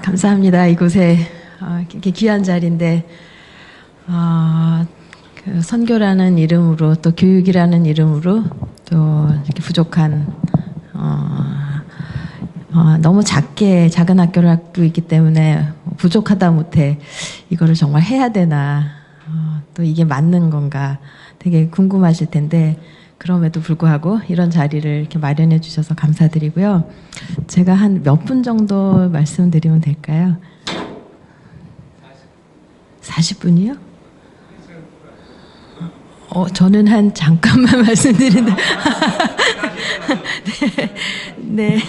감사합니다. 이곳에 이렇게 귀한 자리인데 그 선교라는 이름으로 또 교육이라는 이름으로 또 이렇게 부족한 너무 작은 학교를 하고 있기 때문에 부족하다 못해 이거를 정말 해야 되나 또 이게 맞는 건가 되게 궁금하실 텐데 그럼에도 불구하고 이런 자리를 이렇게 마련해 주셔서 감사드리고요. 제가 한 몇 분 정도 말씀드리면 될까요? 40분이요? 저는 한 잠깐만 말씀드린다. 네.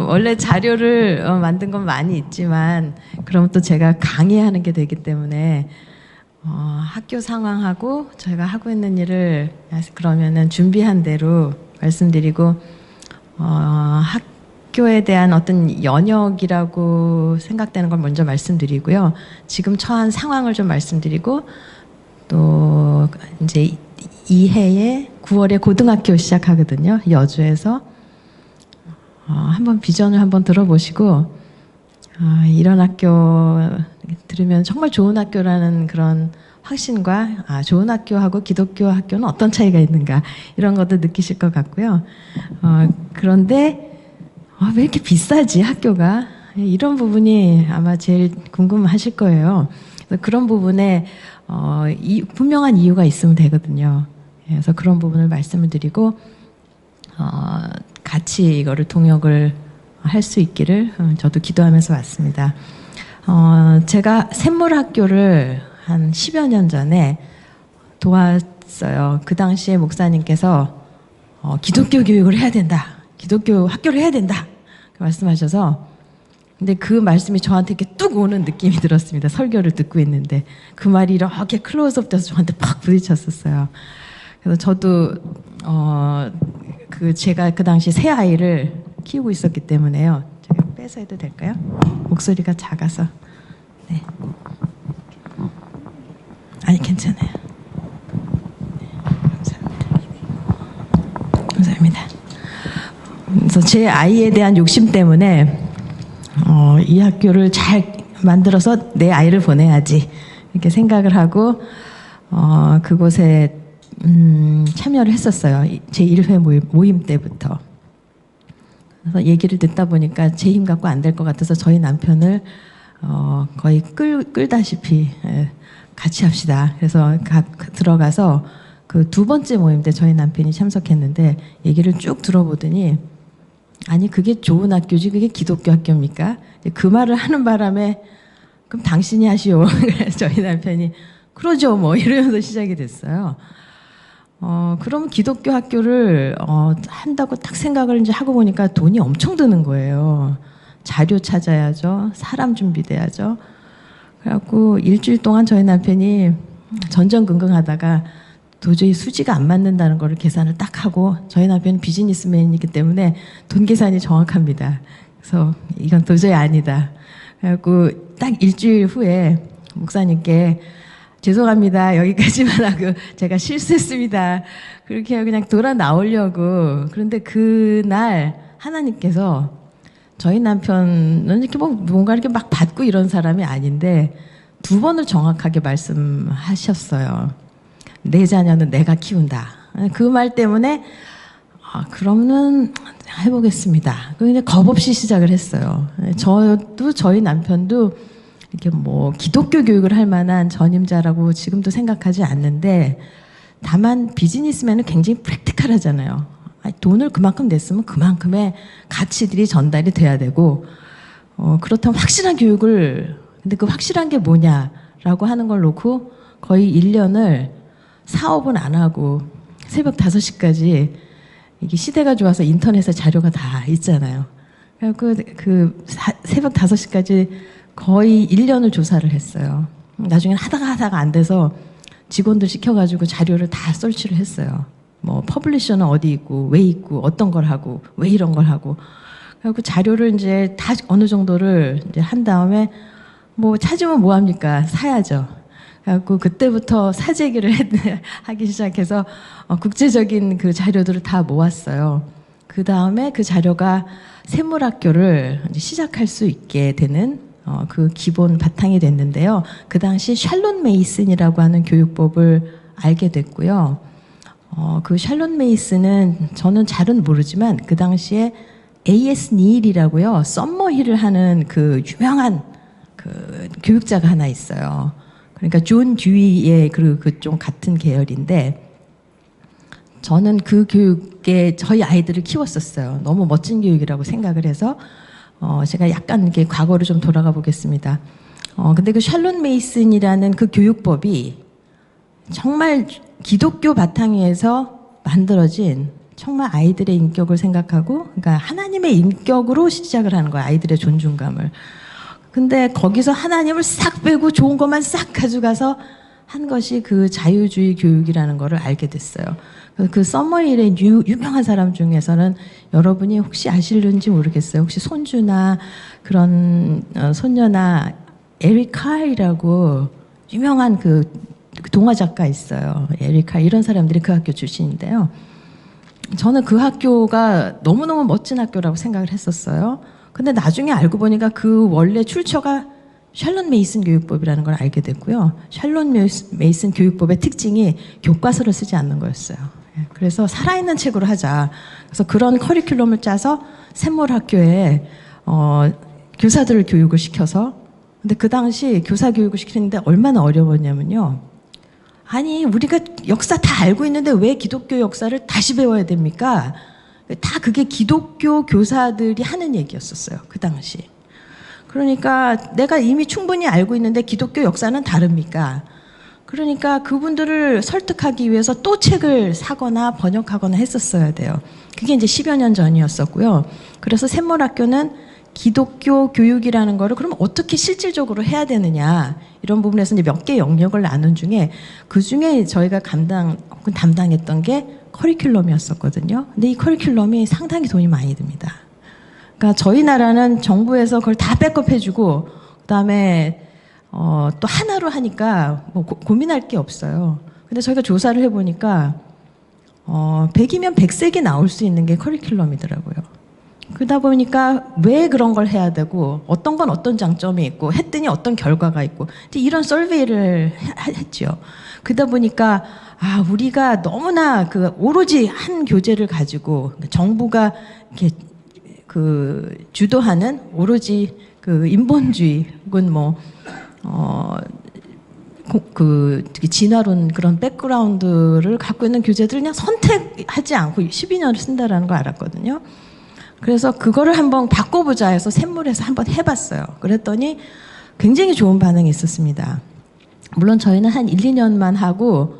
원래 자료를 만든 건 많이 있지만 그럼 또 제가 강의하는 게 되기 때문에 학교 상황하고 저희가 하고 있는 일을 그러면은 준비한 대로 말씀드리고 학교에 대한 어떤 연역이라고 생각되는 걸 먼저 말씀드리고요. 지금 처한 상황을 좀 말씀드리고 또 이제 이 해에 9월에 고등학교 시작하거든요. 여주에서 한번 비전을 한번 들어보시고 이런 학교 들으면 정말 좋은 학교라는 그런 확신과 좋은 학교하고 기독교 학교는 어떤 차이가 있는가 이런 것도 느끼실 것 같고요. 그런데 왜 이렇게 비싸지 학교가 이런 부분이 아마 제일 궁금하실 거예요. 그래서 그런 부분에 분명한 이유가 있으면 되거든요. 그래서 그런 부분을 말씀을 드리고 같이 이거를 통역을 할 수 있기를 저도 기도하면서 왔습니다. 제가 샘물학교를 한 10여 년 전에 도왔어요. 그 당시에 목사님께서 기독교 교육을 해야 된다. 기독교 학교를 해야 된다. 말씀하셔서 근데 그 말씀이 저한테 이렇게 뚝 오는 느낌이 들었습니다. 설교를 듣고 있는데 그 말이 이렇게 클로즈업 돼서 저한테 팍 부딪혔었어요. 그래서 저도 제가 그 당시 새 아이를 키우고 있었기 때문에요. 제가 빼서 해도 될까요? 목소리가 작아서. 네. 아니 괜찮아요. 네, 감사합니다. 그래서 제 아이에 대한 욕심 때문에 이 학교를 잘 만들어서 내 아이를 보내야지 이렇게 생각을 하고 그곳에 참여를 했었어요. 제 1회 모임 때부터. 그래서 얘기를 듣다 보니까 제 힘 갖고 안 될 것 같아서 저희 남편을 거의 끌다시피 같이 합시다. 그래서 들어가서 그 두 번째 모임 때 저희 남편이 참석했는데 얘기를 쭉 들어보더니 아니 그게 좋은 학교지 그게 기독교 학교입니까? 그 말을 하는 바람에 그럼 당신이 하시오. 저희 남편이 그러죠 뭐 이러면서 시작이 됐어요. 그럼 기독교 학교를 한다고 딱 생각을 이제 하고 보니까 돈이 엄청 드는 거예요. 자료 찾아야죠. 사람 준비돼야죠. 그래갖고 일주일 동안 저희 남편이 전전긍긍하다가 도저히 수지가 안 맞는다는 거를 계산을 딱 하고 저희 남편은 비즈니스맨이기 때문에 돈 계산이 정확합니다. 그래서 이건 도저히 아니다. 그래갖고 딱 일주일 후에 목사님께 죄송합니다. 여기까지만 하고 제가 실수했습니다. 그렇게 그냥 돌아 나오려고. 그런데 그날 하나님께서 저희 남편은 이렇게 뭔가 이렇게 막 받고 이런 사람이 아닌데 두 번을 정확하게 말씀하셨어요. 내 자녀는 내가 키운다. 그 말 때문에 그러면 해보겠습니다. 그냥 겁 없이 시작을 했어요. 저도 저희 남편도 이렇게 뭐 기독교 교육을 할 만한 전임자라고 지금도 생각하지 않는데 다만 비즈니스맨은 굉장히 프랙티컬하잖아요. 돈을 그만큼 냈으면 그만큼의 가치들이 전달이 돼야 되고 그렇다면 확실한 교육을 근데 그 확실한 게 뭐냐라고 하는 걸 놓고 거의 1년을 사업은 안 하고 새벽 5시까지 이게 시대가 좋아서 인터넷에 자료가 다 있잖아요. 그래서 새벽 5시까지 거의 1년을 조사를 했어요. 나중에 하다가 안 돼서 직원들 시켜가지고 자료를 다 설치를 했어요. 뭐 퍼블리셔는 어디 있고 왜 있고 어떤 걸 하고 왜 이런 걸 하고 그래갖고 자료를 이제 다 어느 정도를 이제 한 다음에 뭐 찾으면 뭐 합니까? 사야죠. 그래갖고 그때부터 사재기를 하기 시작해서 국제적인 그 자료들을 다 모았어요. 그 다음에 그 자료가 샘물학교를 이제 시작할 수 있게 되는 그 기본 바탕이 됐는데요. 그 당시 샬론 메이슨이라고 하는 교육법을 알게 됐고요. 그 샬론 메이슨은 저는 잘은 모르지만 그 당시에 A.S. 니일이라고요. 썸머힐을 하는 그 유명한 그 교육자가 하나 있어요. 그러니까 존 듀이의 그 좀 같은 계열인데 저는 그 교육에 저희 아이들을 키웠었어요. 너무 멋진 교육이라고 생각을 해서 제가 약간 이렇게 과거로 좀 돌아가 보겠습니다. 근데 그 샬론 메이슨이라는 그 교육법이 정말 기독교 바탕에서 만들어진 정말 아이들의 인격을 생각하고, 그러니까 하나님의 인격으로 시작을 하는 거예요. 아이들의 존중감을. 근데 거기서 하나님을 싹 빼고 좋은 것만 싹 가져가서 한 것이 그 자유주의 교육이라는 거를 알게 됐어요. 그 서머힐의 유명한 사람 중에서는 여러분이 혹시 아실는지 모르겠어요. 혹시 손주나 그런 손녀나 에릭 카이라고 유명한 그 동화 작가 있어요. 에릭 카이 이런 사람들이 그 학교 출신인데요. 저는 그 학교가 너무너무 멋진 학교라고 생각을 했었어요. 근데 나중에 알고 보니까 그 원래 출처가 샬론 메이슨 교육법이라는 걸 알게 됐고요. 샬론 메이슨 교육법의 특징이 교과서를 쓰지 않는 거였어요. 그래서 살아있는 책으로 하자. 그래서 그런 커리큘럼을 짜서 샘물 학교에 교사들을 교육을 시켜서, 근데 그 당시 교사 교육을 시키는데 얼마나 어려웠냐면요. 아니 우리가 역사 다 알고 있는데 왜 기독교 역사를 다시 배워야 됩니까? 다 그게 기독교 교사들이 하는 얘기였었어요. 그 당시. 그러니까 내가 이미 충분히 알고 있는데 기독교 역사는 다릅니까? 그러니까 그분들을 설득하기 위해서 또 책을 사거나 번역하거나 했었어야 돼요. 그게 이제 10여 년 전이었었고요. 그래서 샘물학교는 기독교 교육이라는 거를 그럼 어떻게 실질적으로 해야 되느냐 이런 부분에서 이제 몇 개 영역을 나눈 중에 그 중에 저희가 담당했던 게 커리큘럼이었었거든요. 근데 이 커리큘럼이 상당히 돈이 많이 듭니다. 그러니까 저희 나라는 정부에서 그걸 다 백업해주고 그다음에 또 하나로 하니까 뭐 고민할 게 없어요. 근데 저희가 조사를 해보니까 100이면 100색이 나올 수 있는 게 커리큘럼이더라고요. 그러다 보니까 왜 그런 걸 해야 되고 어떤 건 어떤 장점이 있고 했더니 어떤 결과가 있고 이런 설베이를 했죠. 그러다 보니까 우리가 너무나 그 오로지 한 교재를 가지고 정부가 이렇게 그 주도하는 오로지 그 인본주의 혹은 그 진화론 그런 백그라운드를 갖고 있는 교재들을 그냥 선택하지 않고 12년을 쓴다라는 걸 알았거든요. 그래서 그거를 한번 바꿔보자 해서 샘물에서 한번 해봤어요. 그랬더니 굉장히 좋은 반응이 있었습니다. 물론 저희는 한 1, 2년만 하고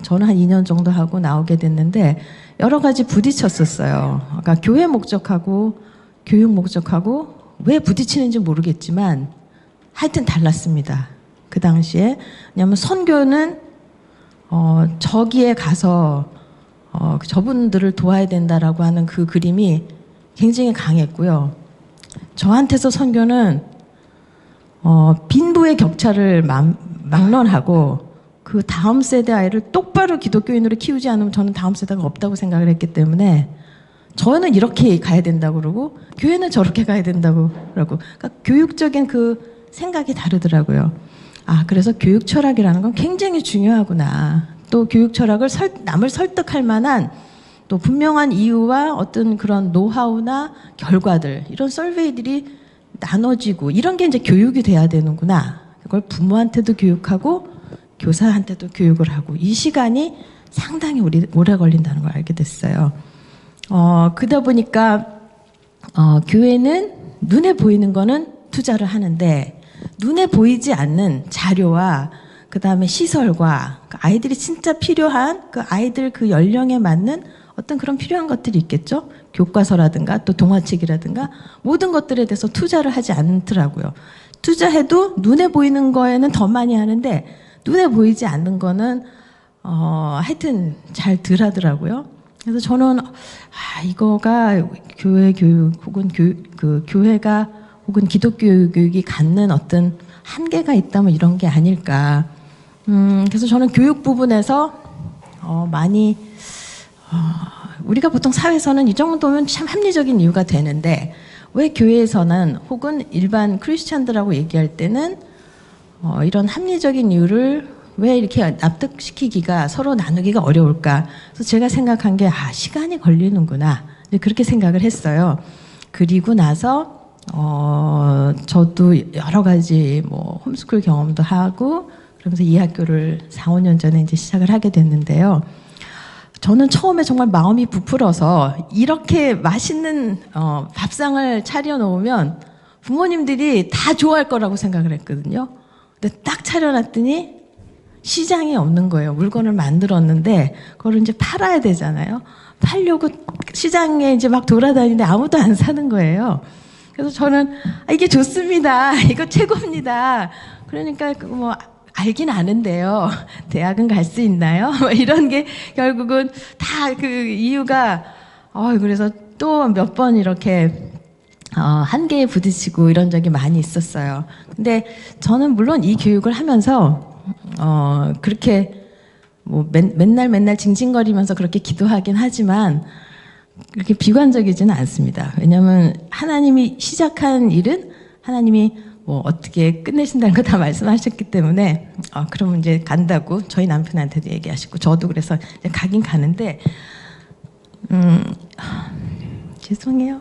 저는 한 2년 정도 하고 나오게 됐는데 여러 가지 부딪혔었어요. 그러니까 교회 목적하고 교육 목적하고 왜 부딪히는지 모르겠지만 하여튼 달랐습니다. 그 당시에. 왜냐하면 선교는 저기에 가서 저분들을 도와야 된다라고 하는 그 그림이 굉장히 강했고요. 저한테서 선교는 빈부의 격차를 막론하고 그 다음 세대 아이를 똑바로 기독교인으로 키우지 않으면 저는 다음 세대가 없다고 생각을 했기 때문에 저는 이렇게 가야 된다고 그러고 교회는 저렇게 가야 된다고 그러고 그러니까 교육적인 그 생각이 다르더라고요. 그래서 교육 철학이라는 건 굉장히 중요하구나. 또 교육 철학을 남을 설득할 만한 또 분명한 이유와 어떤 그런 노하우나 결과들 이런 설베이들이 나눠지고 이런 게 이제 교육이 돼야 되는구나. 그걸 부모한테도 교육하고 교사한테도 교육을 하고 이 시간이 상당히 오래 걸린다는 걸 알게 됐어요. 그러다 보니까 교회는 눈에 보이는 거는 투자를 하는데 눈에 보이지 않는 자료와 그 다음에 시설과 아이들이 진짜 필요한 그 아이들 그 연령에 맞는 어떤 그런 필요한 것들이 있겠죠. 교과서라든가 또 동화책이라든가 모든 것들에 대해서 투자를 하지 않더라고요. 투자해도 눈에 보이는 거에는 더 많이 하는데 눈에 보이지 않는 거는 하여튼 잘 덜 하더라고요. 그래서 저는 이거가 교회 교육 혹은 교회가 혹은 기독교 교육이 갖는 어떤 한계가 있다면 이런 게 아닐까. 그래서 저는 교육 부분에서 많이 우리가 보통 사회에서는 이 정도면 참 합리적인 이유가 되는데 왜 교회에서는 혹은 일반 크리스찬들하고 얘기할 때는 이런 합리적인 이유를 왜 이렇게 납득시키기가 서로 나누기가 어려울까? 그래서 제가 생각한 게 시간이 걸리는구나. 그렇게 생각을 했어요. 그리고 나서 저도 여러 가지 뭐 홈스쿨 경험도 하고 그러면서 이 학교를 4, 5년 전에 이제 시작을 하게 됐는데요. 저는 처음에 정말 마음이 부풀어서 이렇게 맛있는 밥상을 차려 놓으면 부모님들이 다 좋아할 거라고 생각을 했거든요. 근데 딱 차려놨더니 시장이 없는 거예요. 물건을 만들었는데 그걸 이제 팔아야 되잖아요. 팔려고 시장에 이제 막 돌아다니는데 아무도 안 사는 거예요. 그래서 저는 이게 좋습니다. 이거 최고입니다. 그러니까 뭐 알긴 아는데요. 대학은 갈 수 있나요? 이런 게 결국은 다 그 이유가 그래서 또 몇 번 이렇게 한계에 부딪히고 이런 적이 많이 있었어요. 근데 저는 물론 이 교육을 하면서 그렇게 뭐 맨날 징징거리면서 그렇게 기도하긴 하지만 그렇게 비관적이지는 않습니다. 왜냐하면 하나님이 시작한 일은 하나님이 뭐 어떻게 끝내신다는 거 다 말씀하셨기 때문에 그러면 이제 간다고 저희 남편한테도 얘기하시고 저도 그래서 이제 가긴 가는데 죄송해요.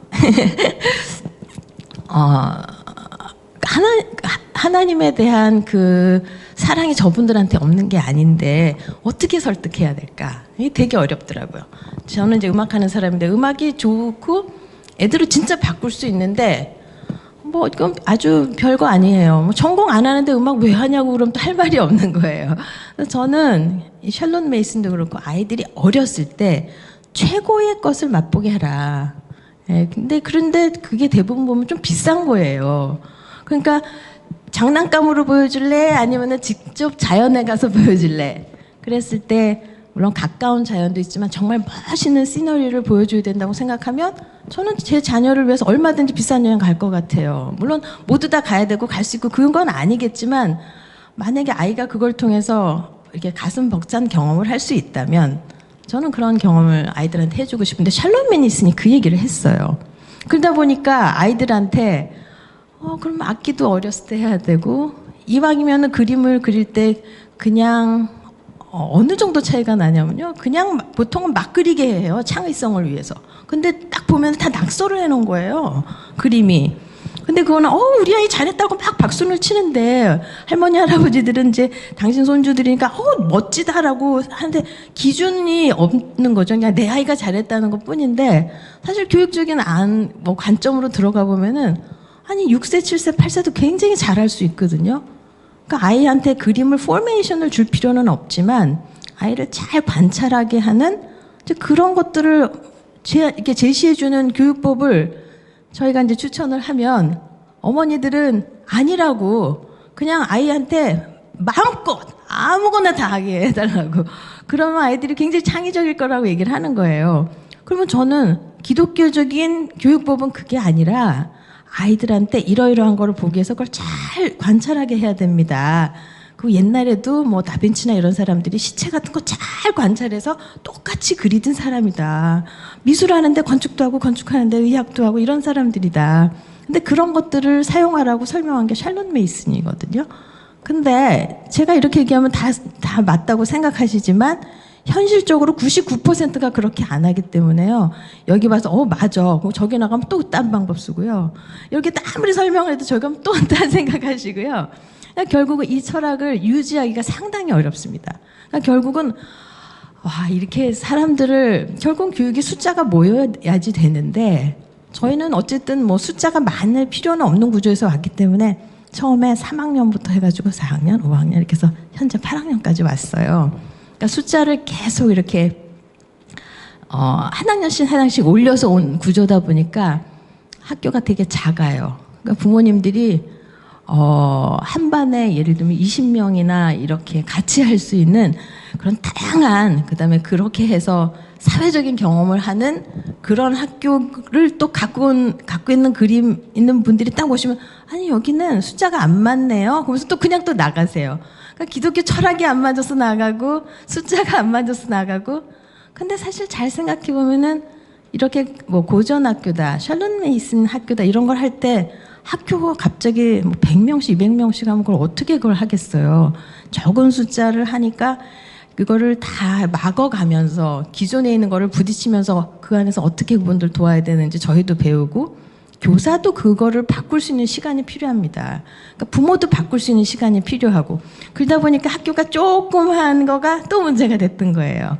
하나님에 대한 그 사랑이 저분들한테 없는 게 아닌데 어떻게 설득해야 될까? 이게 되게 어렵더라고요. 저는 이제 음악하는 사람인데 음악이 좋고 애들을 진짜 바꿀 수 있는데 뭐 이건 아주 별거 아니에요. 뭐 전공 안 하는데 음악 왜 하냐고 그러면 또 할 말이 없는 거예요. 그래서 저는 이 샬론 메이슨도 그렇고 아이들이 어렸을 때 최고의 것을 맛보게 하라. 그런데 그게 대부분 보면 좀 비싼 거예요. 그러니까 장난감으로 보여줄래? 아니면은 직접 자연에 가서 보여줄래? 그랬을 때 물론 가까운 자연도 있지만 정말 멋있는 시너리를 보여줘야 된다고 생각하면 저는 제 자녀를 위해서 얼마든지 비싼 여행 갈 것 같아요. 물론 모두 다 가야 되고 갈 수 있고 그런 건 아니겠지만 만약에 아이가 그걸 통해서 이렇게 가슴 벅찬 경험을 할 수 있다면 저는 그런 경험을 아이들한테 해주고 싶은데 샬롬 매니슨이 그 얘기를 했어요. 그러다 보니까 아이들한테 그럼 악기도 어렸을 때 해야 되고 이왕이면 그림을 그릴 때 그냥 어느 정도 차이가 나냐면요. 그냥 보통은 막 그리게 해요. 창의성을 위해서. 근데 딱 보면 다 낙서를 해놓은 거예요. 그림이. 근데 그거는 우리 아이 잘했다고 막 박수를 치는데 할머니 할아버지들은 이제 당신 손주들이니까 멋지다라고 하는데 기준이 없는 거죠. 그냥 내 아이가 잘했다는 것 뿐인데 사실 교육적인 뭐 관점으로 들어가 보면은 아니 6세, 7세, 8세도 굉장히 잘할 수 있거든요. 그러니까 아이한테 그림을 포메이션을 줄 필요는 없지만 아이를 잘 관찰하게 하는 그런 것들을 이렇게 제시해주는 교육법을 저희가 이제 추천을 하면 어머니들은 아니라고 그냥 아이한테 마음껏 아무거나 다 하게 해달라고 그러면 아이들이 굉장히 창의적일 거라고 얘기를 하는 거예요. 그러면 저는 기독교적인 교육법은 그게 아니라 아이들한테 이러이러한 거를 보기 위해서 그걸 잘 관찰하게 해야 됩니다. 그 옛날에도 뭐 다빈치나 이런 사람들이 시체 같은 거 잘 관찰해서 똑같이 그리던 사람이다. 미술하는데 건축도 하고 건축하는데 의학도 하고 이런 사람들이다. 근데 그런 것들을 사용하라고 설명한 게 샬론 메이슨이거든요. 근데 제가 이렇게 얘기하면 다 맞다고 생각하시지만 현실적으로 99%가 그렇게 안 하기 때문에요. 여기 와서 맞아. 그럼 저기 나가면 또 딴 방법 쓰고요. 이렇게 아무리 설명을 해도 저기 가면 또 딴 생각하시고요. 그러니까 결국은 이 철학을 유지하기가 상당히 어렵습니다. 그러니까 결국은 이렇게 사람들을 결국 교육이 숫자가 모여야지 되는데 저희는 어쨌든 뭐 숫자가 많을 필요는 없는 구조에서 왔기 때문에 처음에 3학년부터 해가지고 4학년, 5학년 이렇게 해서 현재 8학년까지 왔어요. 그러니까 숫자를 계속 이렇게 한 학년씩 한 학년씩 올려서 온 구조다 보니까 학교가 되게 작아요. 그러니까 부모님들이 한 반에 예를 들면 20명이나 이렇게 같이 할 수 있는 그런 다양한 그다음에 그렇게 해서 사회적인 경험을 하는 그런 학교를 또 갖고 있는 그림 있는 분들이 딱 보시면 아니 여기는 숫자가 안 맞네요. 그러면서 또 그냥 또 나가세요. 그러니까 기독교 철학이 안 맞아서 나가고 숫자가 안 맞아서 나가고 근데 사실 잘 생각해 보면은 이렇게 뭐 고전학교다, 샬론 메이슨 학교다 이런 걸 할 때 학교가 갑자기 뭐 100명씩, 200명씩 하면 그걸 어떻게 그걸 하겠어요. 적은 숫자를 하니까 그거를 다 막아가면서 기존에 있는 거를 부딪히면서 그 안에서 어떻게 그분들 도와야 되는지 저희도 배우고 교사도 그거를 바꿀 수 있는 시간이 필요합니다. 그러니까 부모도 바꿀 수 있는 시간이 필요하고 그러다 보니까 학교가 조그만 거가 또 문제가 됐던 거예요.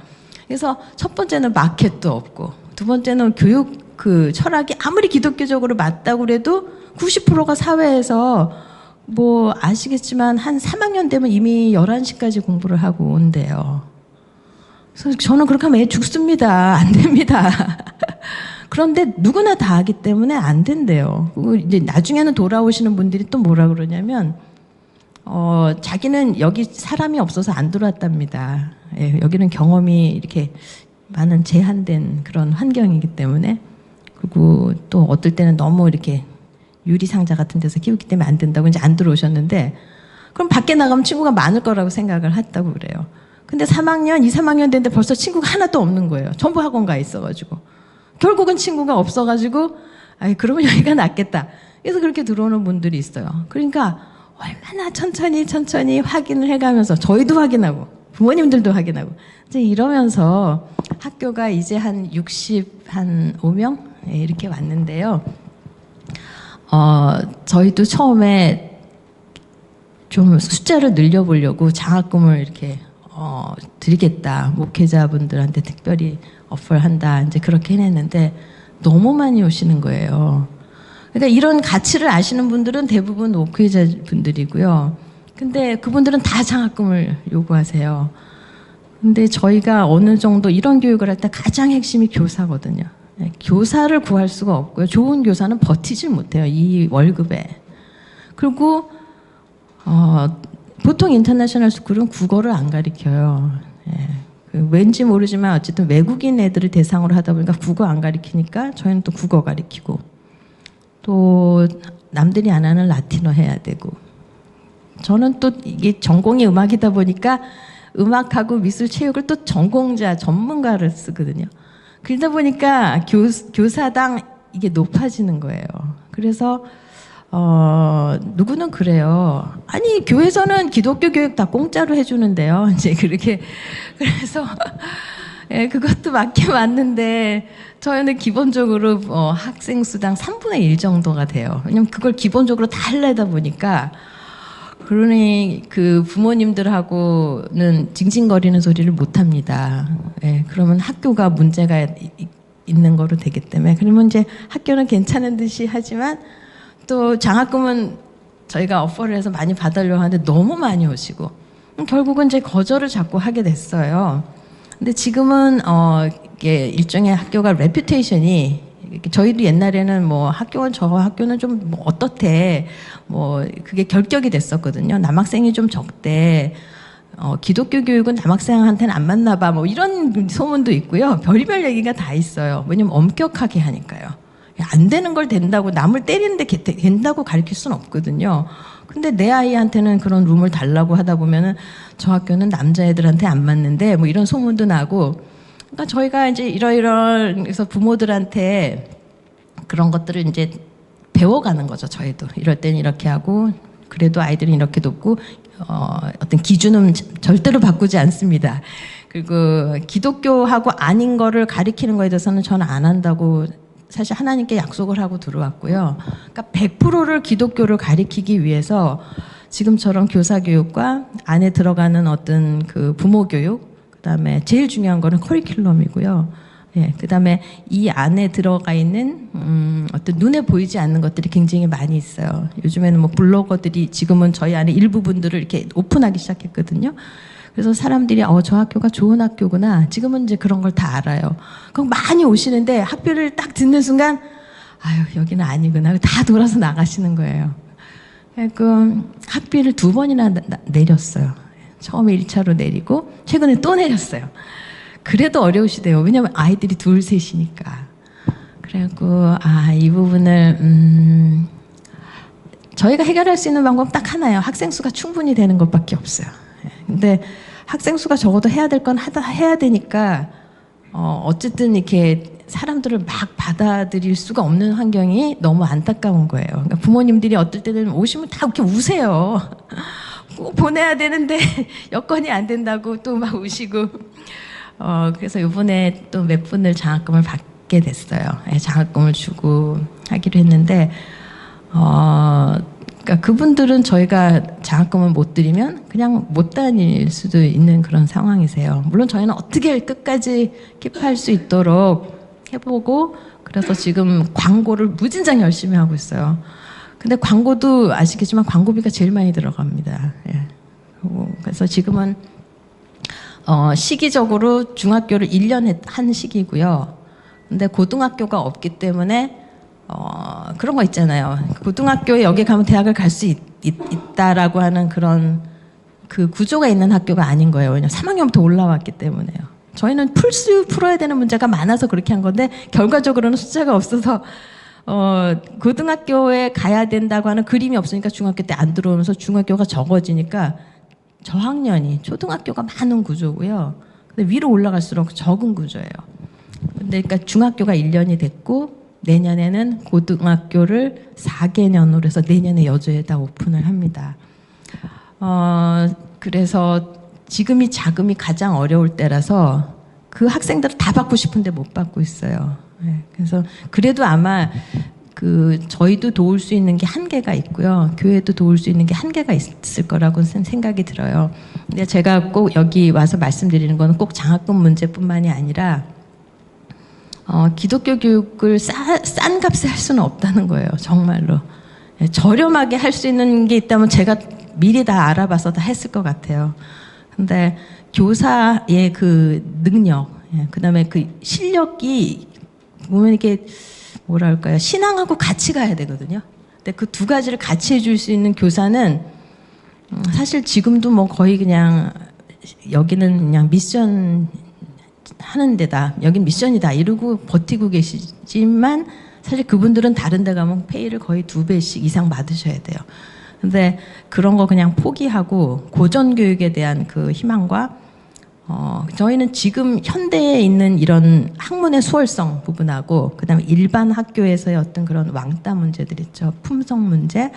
그래서 첫 번째는 마켓도 없고 두 번째는 교육 그 철학이 아무리 기독교적으로 맞다고 그래도 90%가 사회에서 뭐 아시겠지만 한 3학년 되면 이미 11시까지 공부를 하고 온대요. 그래서 저는 그렇게 하면 애 죽습니다. 안 됩니다. 그런데 누구나 다 하기 때문에 안 된대요. 그리고 이제 나중에는 돌아오시는 분들이 또 뭐라 그러냐면 자기는 여기 사람이 없어서 안 들어왔답니다. 예, 여기는 경험이 이렇게 많은 제한된 그런 환경이기 때문에 그리고 또 어떨 때는 너무 이렇게 유리상자 같은 데서 키우기 때문에 안 된다고 이제 안 들어오셨는데 그럼 밖에 나가면 친구가 많을 거라고 생각을 했다고 그래요. 근데 3학년, 2, 3학년 됐는데 벌써 친구가 하나도 없는 거예요. 전부 학원 가 있어가지고. 결국은 친구가 없어가지고 아이 그러면 여기가 낫겠다. 그래서 그렇게 들어오는 분들이 있어요. 그러니까 얼마나 천천히 확인을 해가면서 저희도 확인하고 부모님들도 확인하고 이제 이러면서 학교가 이제 한 65명 이렇게 왔는데요. 저희도 처음에 좀 숫자를 늘려보려고 장학금을 이렇게 드리겠다. 목회자분들한테 특별히 어퍼를 한다. 이제 그렇게 해냈는데 너무 많이 오시는 거예요. 그러니까 이런 가치를 아시는 분들은 대부분 목회자분들이고요. 근데 그분들은 다 장학금을 요구하세요. 근데 저희가 어느 정도 이런 교육을 할 때 가장 핵심이 교사거든요. 교사를 구할 수가 없고요. 좋은 교사는 버티질 못해요. 이 월급에. 그리고 보통 인터내셔널 스쿨은 국어를 안 가르쳐요. 왠지 모르지만 어쨌든 외국인 애들을 대상으로 하다 보니까 국어 안 가르치니까 저희는 또 국어 가르치고 또 남들이 안 하는 라틴어 해야 되고 저는 또 이게 전공이 음악이다 보니까 음악하고 미술 체육을 또 전문가를 쓰거든요. 그러다 보니까 교사당 이게 높아지는 거예요. 그래서 누구는 그래요. 아니 교회에서는 기독교 교육 다 공짜로 해주는데요. 이제 그렇게 그래서 예, 그것도 맞긴 맞는데 저희는 기본적으로 학생 수당 3분의 1 정도가 돼요. 왜냐면 그걸 기본적으로 다 하려다 보니까 그러니 그 부모님들하고는 징징거리는 소리를 못 합니다. 예, 그러면 학교가 문제가 있는 거로 되기 때문에 그러면 이제 학교는 괜찮은 듯이 하지만 또 장학금은 저희가 어퍼를 해서 많이 받으려고 하는데 너무 많이 오시고 결국은 이제 거절을 자꾸 하게 됐어요. 근데 지금은 이게 일종의 학교가 레퓨테이션이 저희도 옛날에는 뭐 학교는 저 학교는 좀 뭐 어떻대 뭐 그게 결격이 됐었거든요. 남학생이 좀 적대. 기독교 교육은 남학생한테는 안 맞나 봐. 뭐 이런 소문도 있고요. 별의별 얘기가 다 있어요. 왜냐면 엄격하게 하니까요. 안 되는 걸 된다고 남을 때리는데 된다고 가르칠 수는 없거든요. 근데 내 아이한테는 그런 룸을 달라고 하다 보면은 저 학교는 남자애들한테 안 맞는데 뭐 이런 소문도 나고 그러니까 저희가 이제 이러이러한 그래서 부모들한테 그런 것들을 이제 배워가는 거죠. 저희도 이럴 때는 이렇게 하고 그래도 아이들은 이렇게 돕고 어떤 기준은 절대로 바꾸지 않습니다. 그리고 기독교하고 아닌 거를 가리키는 거에 대해서는 저는 안 한다고 사실 하나님께 약속을 하고 들어왔고요. 그러니까 100%를 기독교를 가리키기 위해서 지금처럼 교사 교육과 안에 들어가는 어떤 그 부모 교육, 그다음에 제일 중요한 거는 커리큘럼이고요. 예, 그다음에 이 안에 들어가 있는 어떤 눈에 보이지 않는 것들이 굉장히 많이 있어요. 요즘에는 뭐 블로거들이 지금은 저희 안에 일부분들을 이렇게 오픈하기 시작했거든요. 그래서 사람들이 저 학교가 좋은 학교구나. 지금은 이제 그런 걸 다 알아요. 그럼 많이 오시는데 학교를 딱 듣는 순간 아유 여기는 아니구나. 다 돌아서 나가시는 거예요. 그 학비를 2번이나 내렸어요. 처음에 1차로 내리고 최근에 또 내렸어요. 그래도 어려우시대요. 왜냐면 아이들이 둘 셋이니까. 그래갖고 이 부분을 저희가 해결할 수 있는 방법 딱 하나예요. 학생 수가 충분히 되는 것밖에 없어요. 근데 학생 수가 적어도 해야 될 건 해야 되니까 어쨌든 이렇게 사람들을 막 받아들일 수가 없는 환경이 너무 안타까운 거예요. 그러니까 부모님들이 어떨 때는 오시면 다 이렇게 우세요. 꼭 보내야 되는데 여건이 안 된다고 또 막 우시고. 그래서 이번에 또 몇 분을 장학금을 받게 됐어요. 장학금을 주고 하기로 했는데, 그러니까 그분들은 저희가 장학금을 못 드리면 그냥 못 다닐 수도 있는 그런 상황이세요. 물론 저희는 어떻게 끝까지 킵할 수 있도록 해보고, 그래서 지금 광고를 무진장 열심히 하고 있어요. 근데 광고도 아시겠지만 광고비가 제일 많이 들어갑니다. 예. 그래서 지금은 시기적으로 중학교를 1년 한 시기고요. 근데 고등학교가 없기 때문에 그런 거 있잖아요. 고등학교에 여기 가면 대학을 갈 수 있다라고 하는 그런 그 구조가 있는 학교가 아닌 거예요. 왜냐면 3학년부터 올라왔기 때문에요. 저희는 풀어야 되는 문제가 많아서 그렇게 한 건데 결과적으로는 숫자가 없어서 고등학교에 가야 된다고 하는 그림이 없으니까 중학교 때 안 들어오면서 중학교가 적어지니까 저학년이 초등학교가 많은 구조고요. 근데 위로 올라갈수록 적은 구조예요. 근데 그러니까 중학교가 1년이 됐고 내년에는 고등학교를 4개년으로 해서 내년에 여주에다 오픈을 합니다. 그래서 지금이 자금이 가장 어려울 때라서 그 학생들을 다 받고 싶은데 못 받고 있어요. 네, 그래서 그래도 아마 저희도 도울 수 있는 게 한계가 있고요. 교회도 도울 수 있는 게 한계가 있을 거라고 생각이 들어요. 근데 제가 꼭 여기 와서 말씀드리는 건 꼭 장학금 문제뿐만이 아니라 기독교 교육을 싼 값에 할 수는 없다는 거예요. 정말로. 저렴하게 할 수 있는 게 있다면 제가 미리 다 알아봐서 다 했을 것 같아요. 근데 교사의 그 능력, 그 다음에 그 실력이 보면 이렇게 뭐랄까요, 신앙하고 같이 가야 되거든요. 근데 그 두 가지를 같이 해줄 수 있는 교사는 사실 지금도 뭐 거의 그냥 여기는 그냥 미션 하는 데다, 여긴 미션이다 이러고 버티고 계시지만 사실 그분들은 다른 데 가면 페이를 거의 2배씩 이상 받으셔야 돼요. 근데 그런 거 그냥 포기하고 고전교육에 대한 그 희망과 저희는 지금 현대에 있는 이런 학문의 수월성 부분하고 그다음에 일반 학교에서의 어떤 그런 왕따 문제들 있죠. 품성 문제,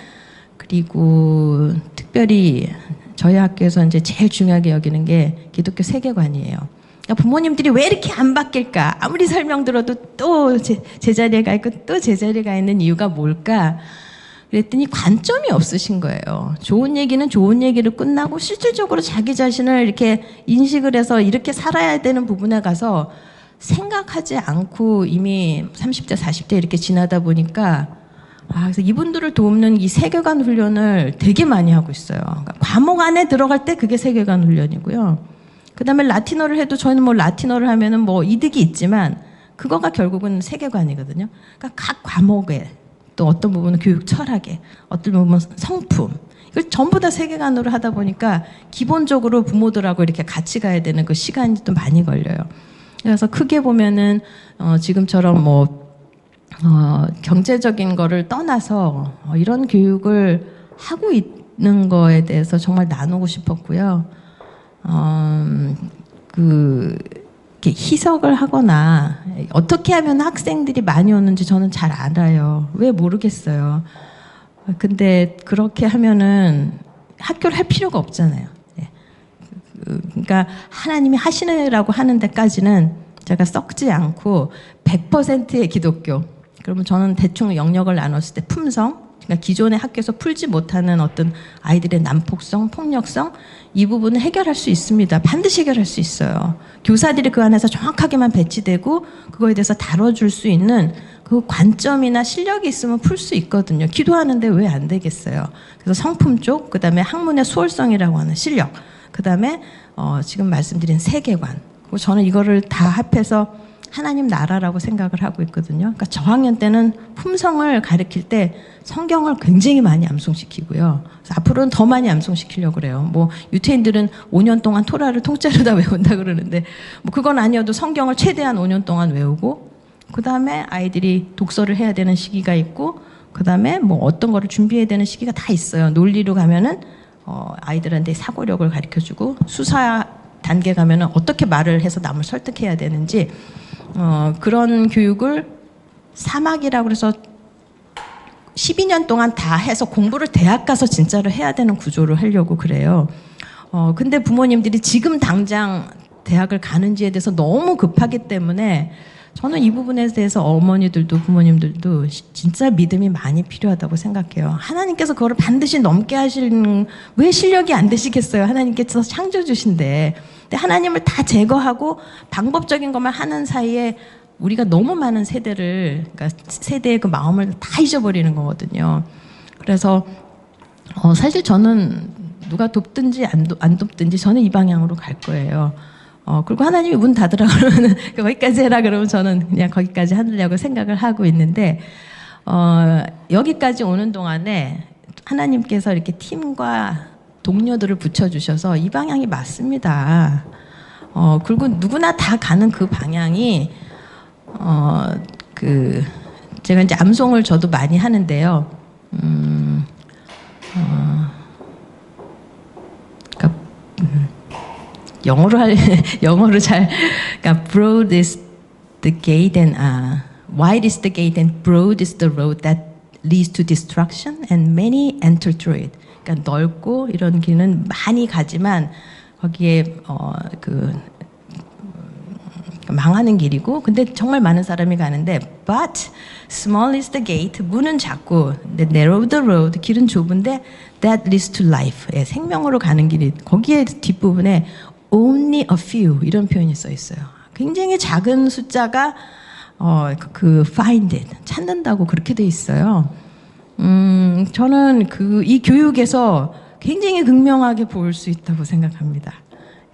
그리고 특별히 저희 학교에서 이제 제일 중요하게 여기는 게 기독교 세계관이에요. 그러니까 부모님들이 왜 이렇게 안 바뀔까? 아무리 설명 들어도 또 제자리에 가 있고 또 제자리에 가 있는 이유가 뭘까? 그랬더니 관점이 없으신 거예요. 좋은 얘기는 좋은 얘기로 끝나고 실질적으로 자기 자신을 이렇게 인식을 해서 이렇게 살아야 되는 부분에 가서 생각하지 않고 이미 30대, 40대 이렇게 지나다 보니까 그래서 이분들을 돕는 이 세계관 훈련을 되게 많이 하고 있어요. 그러니까 과목 안에 들어갈 때 그게 세계관 훈련이고요. 그 다음에 라틴어를 해도 저희는 뭐 라틴어를 하면은 뭐 이득이 있지만 그거가 결국은 세계관이거든요. 그러니까 각 과목에 또 어떤 부분은 교육 철학에, 어떤 부분은 성품, 이걸 전부 다 세계관으로 하다 보니까 기본적으로 부모들하고 이렇게 같이 가야 되는 그 시간이 또 많이 걸려요. 그래서 크게 보면은 지금처럼 뭐 경제적인 거를 떠나서 이런 교육을 하고 있는 거에 대해서 정말 나누고 싶었고요. 이렇게 희석을 하거나 어떻게 하면 학생들이 많이 오는지 저는 잘 알아요. 왜 모르겠어요. 근데 그렇게 하면은 학교를 할 필요가 없잖아요. 그러니까 하나님이 하시느라고 하는 데까지는 제가 썩지 않고 100%의 기독교. 그러면 저는 대충 영역을 나눴을 때 품성, 그러니까 기존의 학교에서 풀지 못하는 어떤 아이들의 난폭성, 폭력성, 이 부분을 해결할 수 있습니다. 반드시 해결할 수 있어요. 교사들이 그 안에서 정확하게만 배치되고 그거에 대해서 다뤄줄 수 있는 그 관점이나 실력이 있으면 풀 수 있거든요. 기도하는데 왜 안 되겠어요. 그래서 성품 쪽, 그 다음에 학문의 수월성이라고 하는 실력, 그 다음에 지금 말씀드린 세계관. 그리고 저는 이거를 다 합해서 하나님 나라라고 생각을 하고 있거든요. 그러니까 저학년 때는 품성을 가르칠 때 성경을 굉장히 많이 암송시키고요. 그래서 앞으로는 더 많이 암송시키려고 그래요. 뭐 유태인들은 5년 동안 토라를 통째로 다 외운다 그러는데 뭐 그건 아니어도 성경을 최대한 5년 동안 외우고 그 다음에 아이들이 독서를 해야 되는 시기가 있고 그 다음에 뭐 어떤 거를 준비해야 되는 시기가 다 있어요. 논리로 가면은 아이들한테 사고력을 가르쳐주고 수사 단계 가면은 어떻게 말을 해서 남을 설득해야 되는지 그런 교육을 사막이라고 그래서 12년 동안 다 해서 공부를 대학 가서 진짜로 해야 되는 구조를 하려고 그래요. 근데 부모님들이 지금 당장 대학을 가는지에 대해서 너무 급하기 때문에 저는 이 부분에 대해서 어머니들도 부모님들도 진짜 믿음이 많이 필요하다고 생각해요. 하나님께서 그거를 반드시 넘게 하시는, 왜 실력이 안 되시겠어요? 하나님께서 창조 주신데. 근데 하나님을 다 제거하고 방법적인 것만 하는 사이에 우리가 너무 많은 세대를, 그러니까 세대의 그 마음을 다 잊어버리는 거거든요. 그래서 사실 저는 누가 돕든지 안 돕든지 저는 이 방향으로 갈 거예요. 그리고 하나님이 문 닫으라 그러면 거기까지 해라 그러면 저는 그냥 거기까지 하려고 생각을 하고 있는데, 여기까지 오는 동안에 하나님께서 이렇게 팀과 동료들을 붙여주셔서 이 방향이 맞습니다. 그리고 누구나 다 가는 그 방향이, 제가 이제 암송을 저도 많이 하는데요. 영어로 잘, 그러니까 broad is the gate and wide is the gate and broad is the road that leads to destruction and many enter through it. 그러니까 넓고 이런 길은 많이 가지만 거기에 망하는 길이고, 근데 정말 많은 사람이 가는데 but small is the gate, 문은 작고 narrow the road, 길은 좁은데 that leads to life, 생명으로 가는 길이, 거기에 뒷부분에 only a few 이런 표현이 써 있어요. 굉장히 작은 숫자가 find it, 찾는다고 그렇게 돼 있어요. 저는 이 교육에서 굉장히 극명하게 볼 수 있다고 생각합니다.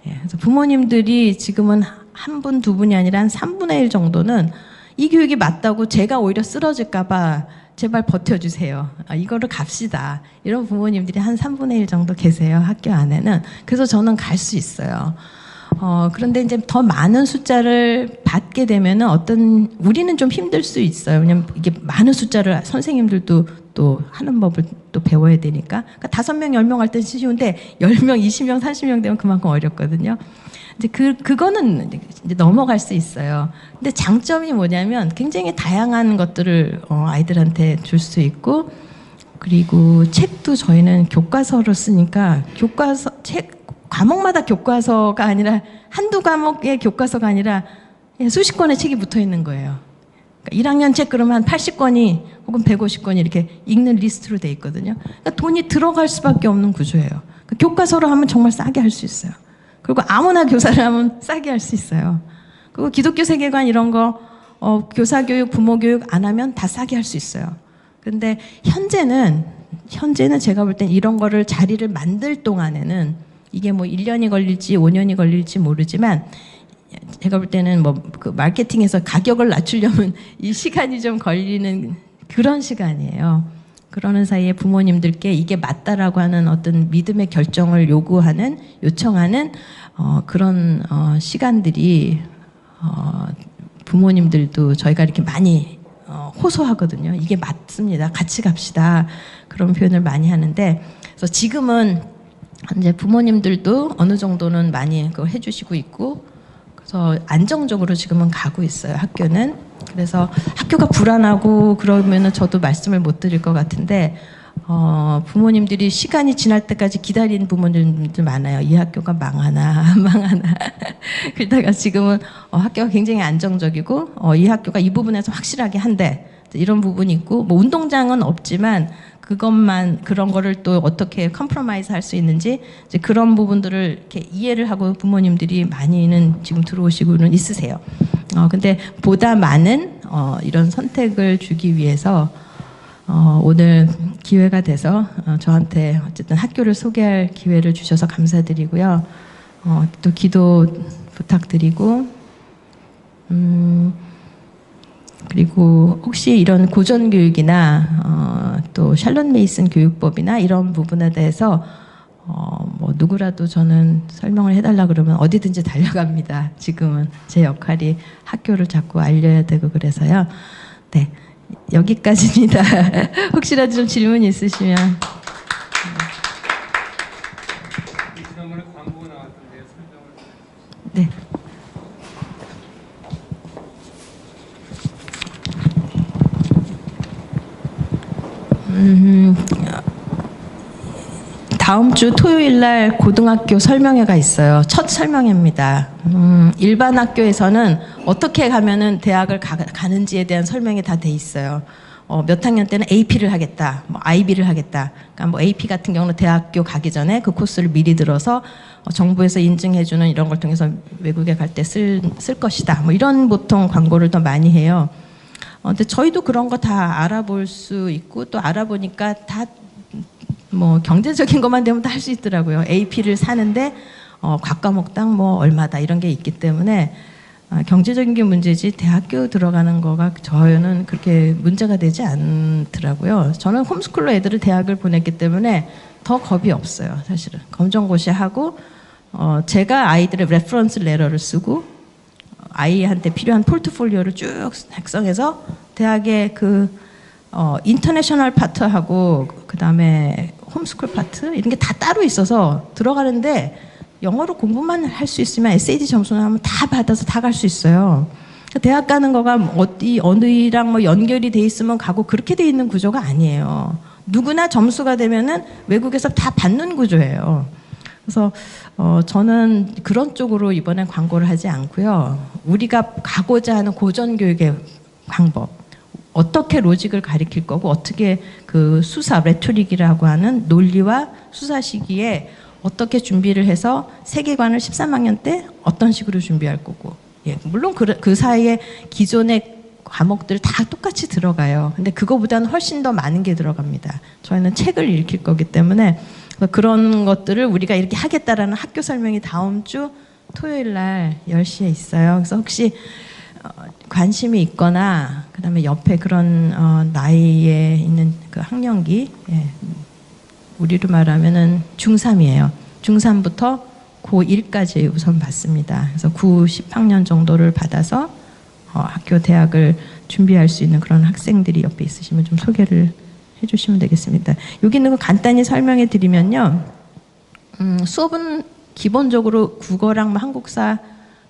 그래서 부모님들이 지금은 한 분, 두 분이 아니라 한 3분의 1 정도는 이 교육이 맞다고 제가 오히려 쓰러질까봐 제발 버텨주세요. 이거를 갑시다. 이런 부모님들이 한 3분의 1 정도 계세요. 학교 안에는. 그래서 저는 갈 수 있어요. 그런데 이제 더 많은 숫자를 받게 되면은 우리는 좀 힘들 수 있어요. 왜냐면 이게 많은 숫자를 선생님들도 또 하는 법을 또 배워야 되니까. 그러니까 5명, 10명 할 때 쉬운데 10명, 20명, 30명 되면 그만큼 어렵거든요. 이제 그거는 이제 넘어갈 수 있어요. 근데 장점이 뭐냐면 굉장히 다양한 것들을 아이들한테 줄 수 있고, 그리고 책도 저희는 교과서로 쓰니까 과목마다 교과서가 아니라 한두 과목의 교과서가 아니라 수십 권의 책이 붙어 있는 거예요. 그러니까 1학년 책 그러면 한 80권이 혹은 150권이 이렇게 읽는 리스트로 돼 있거든요. 그러니까 돈이 들어갈 수밖에 없는 구조예요. 그러니까 교과서로 하면 정말 싸게 할 수 있어요. 그리고 아무나 교사를 하면 싸게 할 수 있어요. 그리고 기독교 세계관 이런 거 교사교육, 부모교육 안 하면 다 싸게 할 수 있어요. 근데 현재는 제가 볼 땐 이런 거를 자리를 만들 동안에는 이게 뭐 1년이 걸릴지 5년이 걸릴지 모르지만, 제가 볼 때는 그 마케팅에서 가격을 낮추려면 이 시간이 좀 걸리는 그런 시간이에요. 그러는 사이에 부모님들께 이게 맞다라고 하는 어떤 믿음의 결정을 요청하는 그런 시간들이, 부모님들도 저희가 이렇게 많이 호소하거든요. 이게 맞습니다. 같이 갑시다. 그런 표현을 많이 하는데, 그래서 지금은 이제 부모님들도 어느 정도는 많이 그거 해주시고 있고, 그래서 안정적으로 지금은 가고 있어요. 학교는. 그래서 학교가 불안하고 그러면은 저도 말씀을 못 드릴 것 같은데, 부모님들이 시간이 지날 때까지 기다린 부모님들 많아요. 이 학교가 망하나 망하나. 그러다가 지금은 학교가 굉장히 안정적이고, 이 학교가 이 부분에서 확실하게 한대, 이런 부분이 있고, 뭐 운동장은 없지만 그런 거를 또 어떻게 컴프로마이즈 할 수 있는지, 이제 그런 부분들을 이렇게 이해를 하고 부모님들이 많이는 지금 들어오시고는 있으세요. 근데 보다 많은 이런 선택을 주기 위해서 오늘 기회가 돼서 저한테 어쨌든 학교를 소개할 기회를 주셔서 감사드리고요. 또 기도 부탁드리고, 그리고 혹시 이런 고전 교육이나 또 샬롯 메이슨 교육법이나 이런 부분에 대해서 뭐 누구라도 저는 설명을 해달라 그러면 어디든지 달려갑니다. 지금은 제 역할이 학교를 자꾸 알려야 되고 그래서요. 네, 여기까지입니다. 혹시라도 좀 질문 있으시면. 지난번에 광고 나왔던데 설명을. 다음 주 토요일 날 고등학교 설명회가 있어요. 첫 설명회입니다. 일반 학교에서는 어떻게 가면은 대학을 가는지에 대한 설명이 다 돼 있어요. 몇 학년 때는 AP를 하겠다, 뭐 IB를 하겠다. 그러니까 뭐 AP 같은 경우는 대학교 가기 전에 그 코스를 미리 들어서 정부에서 인증해주는 이런 걸 통해서 외국에 갈 때 쓸 것이다. 뭐 이런 보통 광고를 더 많이 해요. 근데 저희도 그런 거 다 알아볼 수 있고 또 알아보니까 다 뭐 경제적인 것만 되면 다 할 수 있더라고요. AP를 사는데 각 과목당 뭐 얼마다 이런 게 있기 때문에 경제적인 게 문제지 대학교 들어가는 거가 저는 그렇게 문제가 되지 않더라고요. 저는 홈스쿨로 애들을 대학을 보냈기 때문에 더 겁이 없어요. 사실은 검정고시하고 제가 아이들의 레퍼런스 레터를 쓰고 아이한테 필요한 포트폴리오를 쭉 작성해서 대학의 인터내셔널 파트하고 그다음에 홈스쿨 파트 이런 게 다 따로 있어서 들어가는데 영어로 공부만 할 수 있으면 SAT 점수는 하면 다 받아서 다 갈 수 있어요. 대학 가는 거가 어디랑 뭐 연결이 돼 있으면 가고 그렇게 돼 있는 구조가 아니에요. 누구나 점수가 되면은 외국에서 다 받는 구조예요. 그래서 저는 그런 쪽으로 이번에 광고를 하지 않고요. 우리가 가고자 하는 고전 교육의 방법. 어떻게 로직을 가리킬 거고 어떻게 그 수사 레토릭이라고 하는 논리와 수사 시기에 어떻게 준비를 해서 세계관을 13학년 때 어떤 식으로 준비할 거고 물론 그 사이에 기존의 과목들 다 똑같이 들어가요. 근데 그거보다는 훨씬 더 많은 게 들어갑니다. 저희는 책을 읽힐 거기 때문에 그런 것들을 우리가 이렇게 하겠다라는 학교 설명이 다음 주 토요일 날 10시에 있어요. 그래서 혹시 관심이 있거나 그다음에 옆에 그런 나이에 있는 그 학년기 우리로 말하면은 중3이에요. 중3부터 고1까지 우선 받습니다. 그래서 9, 10학년 정도를 받아서 학교 대학을 준비할 수 있는 그런 학생들이 옆에 있으시면 좀 소개를 해주시면 되겠습니다. 여기 있는 거 간단히 설명해 드리면요. 수업은 기본적으로 국어랑 한국사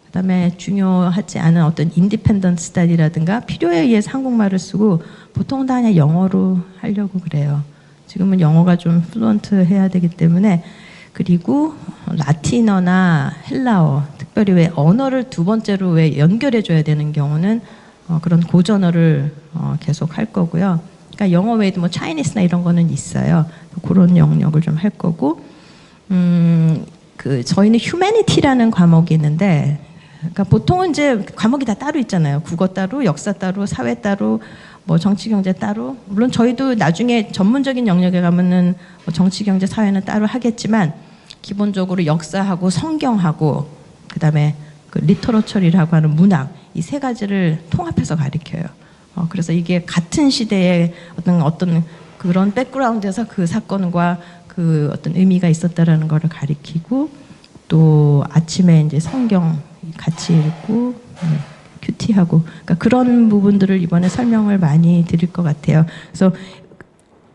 그다음에 중요하지 않은 어떤 인디펜던트 스타디라든가 필요에 의해서 한국말을 쓰고 보통 다 그냥 영어로 하려고 그래요. 지금은 영어가 좀 플루언트 해야 되기 때문에 그리고 라틴어나 헬라어 특별히 왜 언어를 두 번째로 왜 연결해 줘야 되는 경우는 그런 고전어를 계속 할 거고요. 그러니까 영어 외에도 뭐 차이니스나 이런 거는 있어요. 그런 영역을 좀 할 거고 저희는 휴머니티라는 과목이 있는데 그러니까 보통은 이제 과목이 다 따로 있잖아요. 국어 따로, 역사 따로, 사회 따로, 뭐 정치 경제 따로. 물론 저희도 나중에 전문적인 영역에 가면은 뭐 정치 경제 사회는 따로 하겠지만 기본적으로 역사하고 성경하고 그다음에 그 리터러처리라고 하는 문학 이 세 가지를 통합해서 가르쳐요. 그래서 이게 같은 시대에 어떤 그런 백그라운드에서 그 사건과 그 어떤 의미가 있었다라는 거를 가리키고 또 아침에 이제 성경 같이 읽고 큐티하고 그러니까 그런 부분들을 이번에 설명을 많이 드릴 것 같아요. 그래서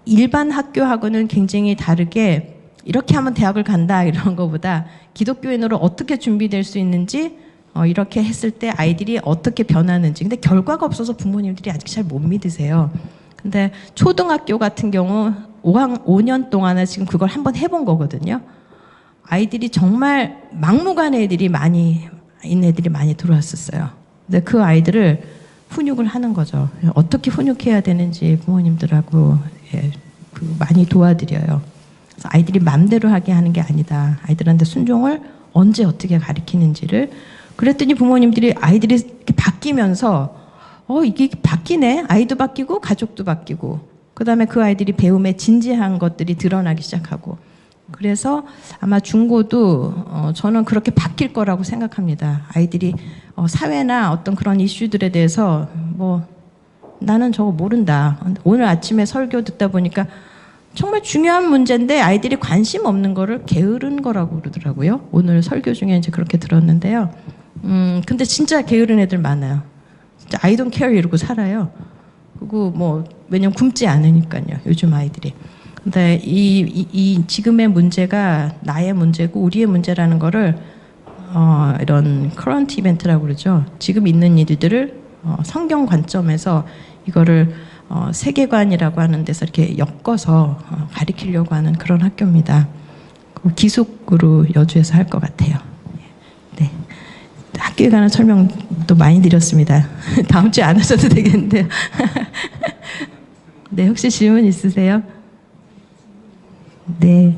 일반 학교하고는 굉장히 다르게 이렇게 하면 대학을 간다 이런 거보다 기독교인으로 어떻게 준비될 수 있는지 이렇게 했을 때 아이들이 어떻게 변하는지 근데 결과가 없어서 부모님들이 아직 잘 못 믿으세요. 근데 초등학교 같은 경우 5년 동안은 지금 그걸 한번 해본 거거든요. 아이들이 정말 막무가내 애들이 많이 있는 애들이 많이 들어왔었어요. 근데 그 아이들을 훈육을 하는 거죠. 어떻게 훈육해야 되는지 부모님들하고 많이 도와드려요. 그래서 아이들이 마음대로 하게 하는 게 아니다. 아이들한테 순종을 언제 어떻게 가르치는지를 그랬더니 부모님들이 아이들이 이렇게 바뀌면서 이게 바뀌네. 아이도 바뀌고 가족도 바뀌고 그다음에 그 아이들이 배움에 진지한 것들이 드러나기 시작하고 그래서 아마 중고도 저는 그렇게 바뀔 거라고 생각합니다. 아이들이 사회나 어떤 그런 이슈들에 대해서 뭐 나는 저거 모른다. 오늘 아침에 설교 듣다 보니까 정말 중요한 문제인데 아이들이 관심 없는 거를 게으른 거라고 그러더라고요. 오늘 설교 중에 이제 그렇게 들었는데요. 근데 진짜 게으른 애들 많아요. 진짜 I don't care 이러고 살아요. 그리고 뭐 왜냐면 굶지 않으니까요. 요즘 아이들이. 근데 이 지금의 문제가 나의 문제고 우리의 문제라는 거를 이런 커런트 이벤트라고 그러죠. 지금 있는 일들을 성경 관점에서 이거를 세계관이라고 하는 데서 이렇게 엮어서 가리키려고 하는 그런 학교입니다. 기숙으로 여주에서 할 것 같아요. 네. 학교에 관한 설명도 많이 드렸습니다. 다음 주에 안 하셔도 되겠는데요. 네, 혹시 질문 있으세요? 네.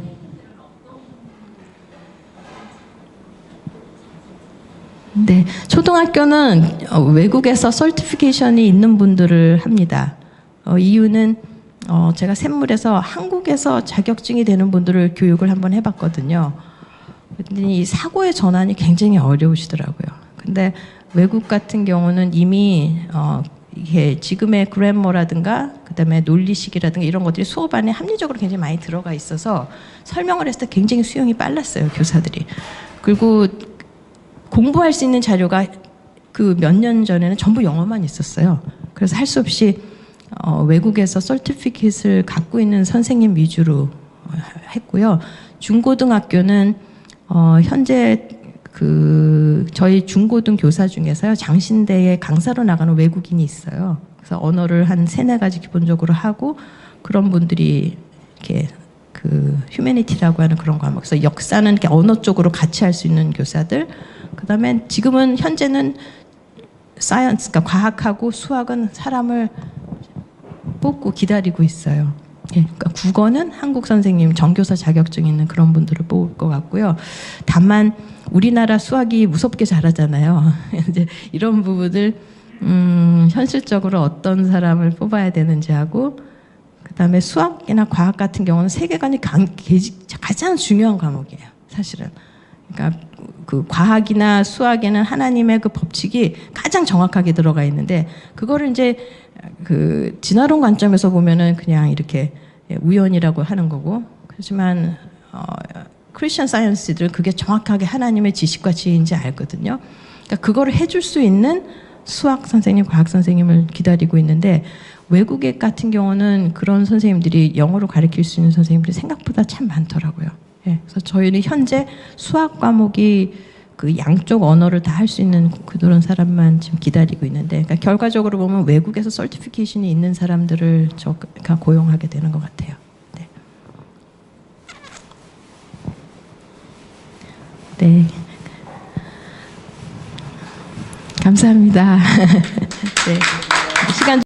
네, 초등학교는 외국에서 서티피케이션이 있는 분들을 합니다. 이유는 제가 샘물에서 한국에서 자격증이 되는 분들을 교육을 한번 해봤거든요. 근데 이 사고의 전환이 굉장히 어려우시더라고요. 근데 외국 같은 경우는 이미 이게 지금의 그래머라든가 그다음에 논리식이라든가 이런 것들이 수업 안에 합리적으로 굉장히 많이 들어가 있어서 설명을 했을 때 굉장히 수용이 빨랐어요, 교사들이. 그리고 공부할 수 있는 자료가 그 몇 년 전에는 전부 영어만 있었어요. 그래서 할 수 없이 외국에서 서티피케이트를 갖고 있는 선생님 위주로 했고요. 중고등학교는 현재 저희 중고등 교사 중에서요, 장신대에 강사로 나가는 외국인이 있어요. 그래서 언어를 한 3-4가지 기본적으로 하고, 그런 분들이 이렇게 휴머니티라고 하는 그런 과목, 그래서 역사는 이렇게 언어 쪽으로 같이 할 수 있는 교사들, 그다음에 지금은 현재는 사이언스, 그러니까 과학하고 수학은 사람을 뽑고 기다리고 있어요. 예, 그러니까 국어는 한국 선생님, 정교사 자격증 있는 그런 분들을 뽑을 것 같고요. 다만 우리나라 수학이 무섭게 잘하잖아요. 이제 이런 부분을 현실적으로 어떤 사람을 뽑아야 되는지 하고, 그다음에 수학이나 과학 같은 경우는 세계관이 가장 중요한 과목이에요, 사실은. 그러니까 그 과학이나 수학에는 하나님의 그 법칙이 가장 정확하게 들어가 있는데, 그거를 이제 그 진화론 관점에서 보면은 그냥 이렇게 우연이라고 하는 거고, 그렇지만 크리스천 사이언스들은 그게 정확하게 하나님의 지식과 지혜인지 알거든요. 그러니까 그거를 해줄 수 있는 수학 선생님, 과학 선생님을 기다리고 있는데, 외국에 같은 경우는 그런 선생님들이 영어로 가르칠 수 있는 선생님들이 생각보다 참 많더라고요. 예, 그래서 저희는 현재 수학 과목이 그 양쪽 언어를 다 할 수 있는 그런 사람만 지금 기다리고 있는데, 그러니까 결과적으로 보면 외국에서 서티피케이션이 있는 사람들을 저가 고용하게 되는 것 같아요. 네. 네. 감사합니다. 네. 시간